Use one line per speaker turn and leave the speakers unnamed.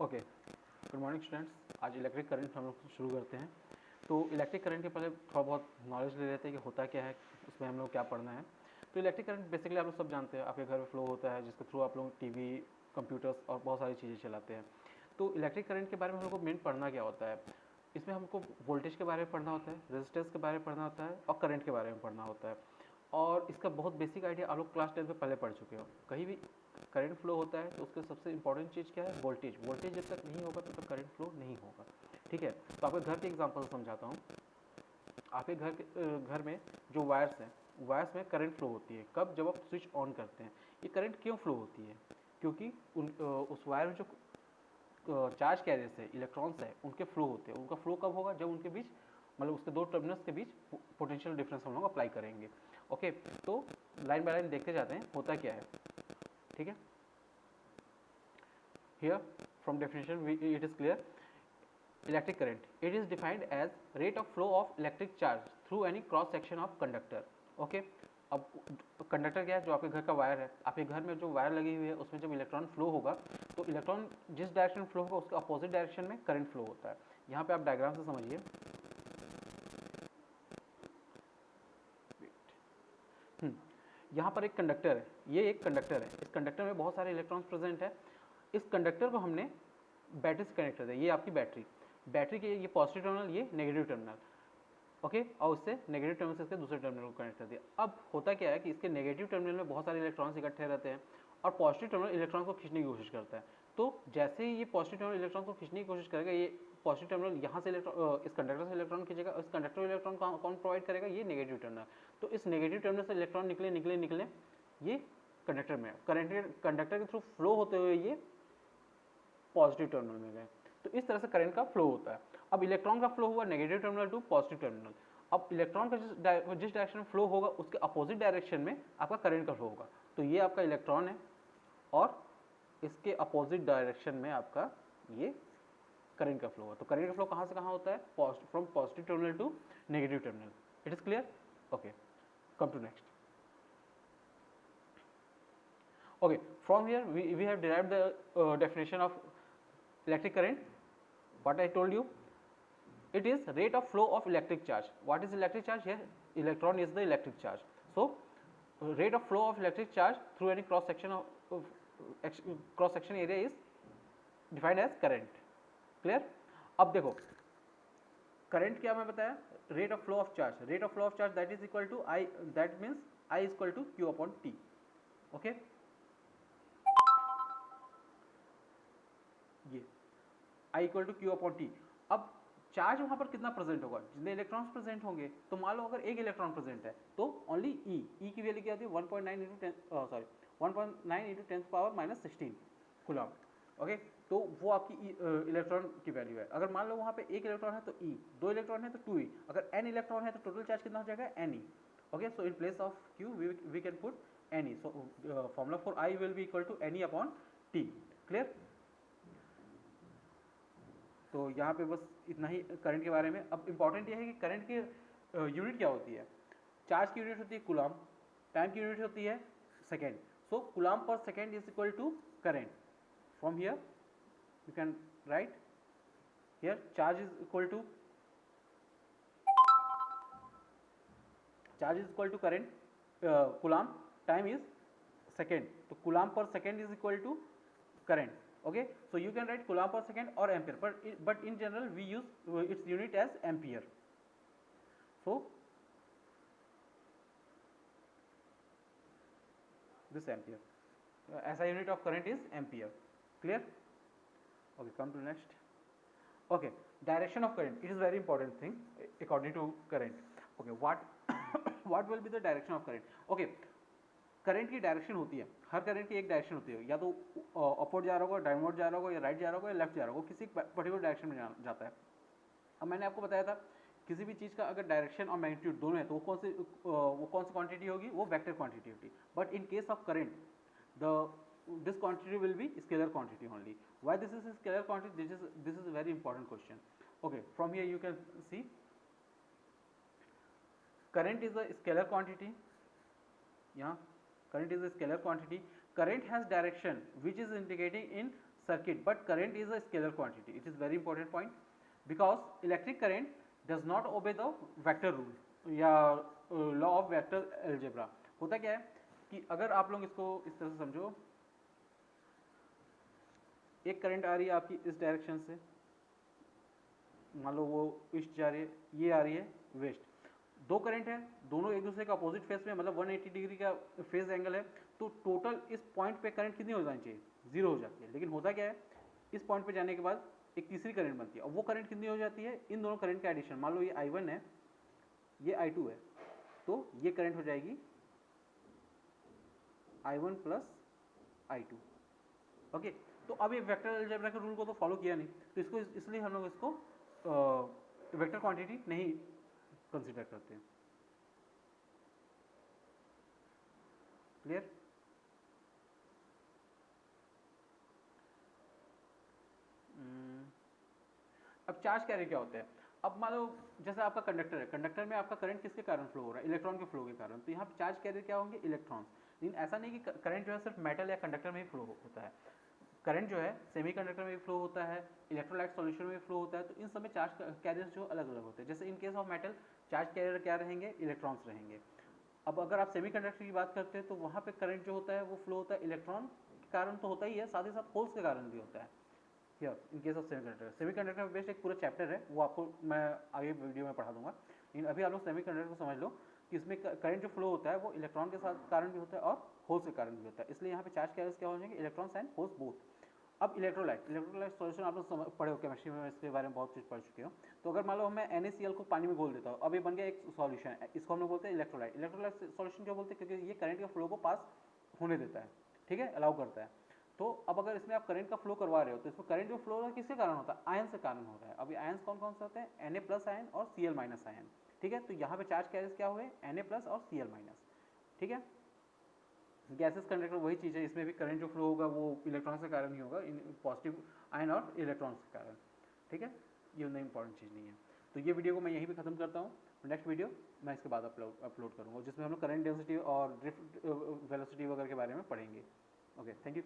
Okay, good morning students. आज electric current हम लोग शुरू करते हैं। तो इलेक्ट्रिक करंट के पहले थोड़ा बहुत नॉलेज ले लेते हैं कि होता क्या है, उसमें हम लोग क्या पढ़ना है। तो इलेक्ट्रिक करंट बेसिकली आप लोग सब जानते हैं, आपके घर में फ्लो होता है जिसके थ्रू आप लोग टीवी, कंप्यूटर्स और बहुत सारी चीज़ें चलाते हैं। तो इलेक्ट्रिक करंट के बारे में हम लोग को मेन पढ़ना क्या होता है, इसमें हमको वोल्टेज के बारे में पढ़ना होता है, रेजिस्टेंस के बारे में पढ़ना होता है और करंट के बारे में पढ़ना होता है। और इसका बहुत बेसिक आइडिया आप लोग क्लास 10 में पहले पढ़ चुके हो। कहीं भी करंट फ्लो होता है तो उसके सबसे इंपॉर्टेंट चीज़ क्या है, वोल्टेज। वोल्टेज जब तक नहीं होगा तब तक करंट फ्लो नहीं होगा। ठीक है, तो आपके घर के एग्जांपल समझाता हूँ। आपके घर में जो वायर्स हैं, वायर्स में करंट फ्लो होती है। कब? जब आप स्विच ऑन करते हैं। ये करंट क्यों फ्लो होती है? क्योंकि उस वायर में जो चार्ज कैरियर्स है, इलेक्ट्रॉन्स है, उनके फ्लो होते हैं। उनका फ्लो कब होगा? जब उनके बीच, मतलब उसके दो टर्मिनल्स के बीच पोटेंशियल डिफरेंस हम लोग अप्लाई करेंगे। ओके, तो लाइन बाय लाइन देखते जाते हैं होता क्या है। ठीक है, here from definition it is clear. Electric current, it is defined as rate of flow of electric charge through any cross section of conductor. Okay, अब कंडक्टर क्या है? जो आपके घर का वायर है। आपके घर में जो वायर लगी हुई है उसमें जब इलेक्ट्रॉन फ्लो होगा तो इलेक्ट्रॉन जिस डायरेक्शन में फ्लो होगा उसके अपोजिट डायरेक्शन में करंट फ्लो होता है। यहाँ पे आप डायग्राम से समझिए। यहाँ पर एक कंडक्टर है, ये एक कंडक्टर है। इस कंडक्टर में बहुत सारे इलेक्ट्रॉन्स प्रेजेंट है। इस कंडक्टर को हमने बैटरी से कनेक्ट कर दिया। ये आपकी बैटरी, बैटरी के ये पॉजिटिव टर्मिनल, ये नेगेटिव टर्मिनल। ओके, और उससे नेगेटिव टर्मिनल से इसके दूसरे टर्मिनल को कनेक्ट कर दिया। अब होता क्या है कि इसके नेगेटिव टर्मिनल में बहुत सारे इलेक्ट्रॉन्स इकट्ठे रहते हैं और पॉजिटिव टर्मिनल इलेक्ट्रॉन को खींचने की कोशिश करता है। तो जैसे ही ये पॉजिटिव टर्मिनल इलेक्ट्रॉन को खींचने की कोशिश करेगा, ये पॉजिटिव टर्मिनल यहाँ से इस कंडक्टर से इलेक्ट्रॉन खींचेगा। इस कंडक्टर इलेक्ट्रॉन कौन प्रोवाइड करेगा? ये नेगेटिव टर्मिनल। तो इस नेगेटिव टर्मिनल से इलेक्ट्रॉन निकले निकले निकले ये कंडक्टर में, कंडक्टर के थ्रू फ्लो होते हुए ये पॉजिटिव टर्मिनल में गए। तो इस तरह से करंट का फ्लो होता है। अब इलेक्ट्रॉन का फ्लो हुआ negative terminal to positive terminal. अब इलेक्ट्रॉन का जिस डायरेक्शन में फ्लो होगा उसके अपोजिट डायरेक्शन में आपका करंट का फ्लो होगा। तो ये आपका इलेक्ट्रॉन है और इसके अपोजिट डायरेक्शन में आपका ये करंट का फ्लो होगा। तो करंट का फ्लो कहाँ से कहाँ होता है? From positive terminal to negative terminal. It is clear? Okay, come to next. Okay, from here we have derived the definition of electric current. What I told you, it is rate of flow of electric charge. What is electric charge? Here electron is the electric charge. So rate of flow of electric charge through any cross section of cross section area is defined as current. Clear? अब देखो current क्या मैं बताया, rate of flow of charge. Rate of flow of charge that is equal to I, that means I is equal to Q upon T. Okay, ये I equal to Q upon T. अब charge वहां पर कितना present होगा? जितने electrons present होंगे। तो मान लो अगर एक इलेक्ट्रॉन प्रेजेंट है तो ओनली ई की वैल्यू क्या आती है? 1.9 into 10 sorry 1.9 into 10 power minus 16 coulomb. Okay, तो वो आपकी इलेक्ट्रॉन की वैल्यू है। अगर मान लो वहां पे एक इलेक्ट्रॉन है तो ई, दो इलेक्ट्रॉन है तो 2 ई, अगर एन इलेक्ट्रॉन है तो टोटल चार्ज कितना हो जाएगा? N E. Okay, so in place of Q we can put N E. So formula for I will be equal to N E upon T. Clear? तो यहाँ पे बस इतना ही करंट के बारे में। अब इंपॉर्टेंट ये है कि करंट की यूनिट क्या होती है? चार्ज की यूनिट होती है कूलम, टाइम की यूनिट होती है second. So coulomb per second is equal to current. From here you can write here charge is equal to current, coulomb, time is second. तो coulomb per second is equal to current. Okay, so you can write coulomb per second or ampere, but in general we use its unit as ampere. So this ampere, SI unit of current is ampere. Clear? Okay, come to next. Okay, direction of current, it is very important thing according to current. Okay, what will be the direction of current? Okay, current की direction होती है, हर current की एक direction होती है, या तो upward जा रहा होगा, डाउनवर्ड जा रहा होगा, या राइट जा रहा होगा, या लेफ्ट जा रहा होगा, किसी पर्टिकुलर डायरेक्शन में जाता है। अब मैंने आपको बताया था किसी भी चीज़ का अगर डायरेक्शन और मैग्नीट्यूड दोनों है तो वो कौन सी क्वांटिटी होगी? वो वेक्टर क्वांटिटी होगी। But in case of current this quantity will be scalar quantity only. Why this is scalar quantity? This is very important question. Okay, from here you can see current is a scalar quantity. यहाँ current is a scalar quantity. Current has direction which is indicating in circuit, but current is a scalar quantity. It is very important point because electric current does not obey the vector rule या law of vector algebra. होता क्या है कि अगर आप लोग इसको इस तरह से समझो, एक करंट आ रही है आपकी इस डायरेक्शन से, मान लो वो ईस्ट जा रही है, ये आ रही है वेस्ट, दो करंट है, दोनों एक दूसरे का अपोजिट फेस में, मतलब 180 डिग्री का फेज एंगल है, तो टोटल इस पॉइंट पे करंट कितनी हो जानी चाहिए, 0 हो जाती है। लेकिन होता क्या है, इस पॉइंट पे जाने के बाद एक तीसरी करंट बनती है, और वो करंट कितनी हो जाती है, इन दोनों करंट का एडिशन, मान लो ये I1 है, ये I2 है, तो ये करंट हो जाएगी I1 प्लस I2। ओके, तो अब ये वेक्टर अलजेब्रा के रूल को तो फॉलो किया नहीं, तो इसको इसलिए हम लोग इसको वेक्टर क्वांटिटी नहीं कंसीडर करते हैं। क्लियर? अब चार्ज कैरियर क्या होता है, अब मान लो जैसे आपका कंडक्टर है, कंडक्टर में आपका करंट किसके कारण फ्लो हो रहा है, इलेक्ट्रॉन के फ्लो के कारण, तो यहाँ चार्ज कैरियर क्या होंगे, इलेक्ट्रॉन्स। लेकिन ऐसा नहीं कि करंट जो है सिर्फ मेटल या कंडक्टर में ही फ्लो होता है, करंट जो है सेमीकंडक्टर में भी फ्लो होता है, इलेक्ट्रोलाइट सॉल्यूशन में भी फ्लो होता है, तो इन सब में चार्ज कैरियर्स जो अलग अलग होते हैं। जैसे in case of metal charge carrier क्या रहेंगे, इलेक्ट्रॉन्स रहेंगे। अब अगर आप सेमीकंडक्टर की बात करते हैं तो वहाँ पे करंट जो होता है वो फ्लो होता है इलेक्ट्रॉन के कारण तो होता ही है, साथ ही साथ होल्स के कारण भी होता है। Here in case of semiconductor में बेस्ट एक पूरा चैप्टर है, वो आपको मैं आगे वीडियो में पढ़ा दूंगा। लेकिन अभी आप लोग सेमीकंडक्टर को समझ लो कि इसमें करंट जो फ्लो होता है वो इलेक्ट्रॉन के साथ कारण भी होता है और होल्स के कारण भी होता है, इसलिए यहाँ पे चार्ज कैरियर्स क्या हो जाएंगे, इलेक्ट्रॉन्स एंड होल्स बोथ। अब इलेक्ट्रोलाइट सॉल्यूशन आप लोग पढ़े हो केमिस्ट्री में, इसके बारे में बहुत चीज़ पढ़ चुके हो। तो अगर मान लो मैं NaCl को पानी में घोल देता हूँ, अब ये बन गया एक सॉल्यूशन, इसको हम लोग बोलते हैं इलेक्ट्रोलाइट। इलेक्ट्रोलाइट सॉल्यूशन क्यों बोलते हैं, क्योंकि ये करंट के फ्लो को पास होने देता है, ठीक है, अलाउ करता है। तो अब अगर इसमें आप करंट का फ्लो करवा रहे हो तो इसमें करंट जो फ्लो है किसके कारण होता है, आयन से कारण हो रहा है। अभी आयन्स कौन कौन से होते हैं, Na प्लस आयन और Cl माइनस आयन, ठीक है। तो यहाँ पे चार्ज कैरियर्स क्या हुए, Na प्लस और Cl माइनस, ठीक है। गैसेस कंडक्टर वही चीज़ है, इसमें भी करंट जो फ्लो होगा वो इलेक्ट्रॉन्स के कारण ही होगा, इन पॉजिटिव आयन और इलेक्ट्रॉन्स के कारण, ठीक है। ये उतना इंपॉर्टेंट चीज़ नहीं है। तो ये वीडियो को मैं यहीं पे ख़त्म करता हूँ, नेक्स्ट वीडियो मैं इसके बाद अपलोड करूँगा, जिसमें हम लोग करंट डेंसिटी और ड्रिफ्ट वेलोसिटी वगैरह के बारे में पढ़ेंगे। Okay, thank you.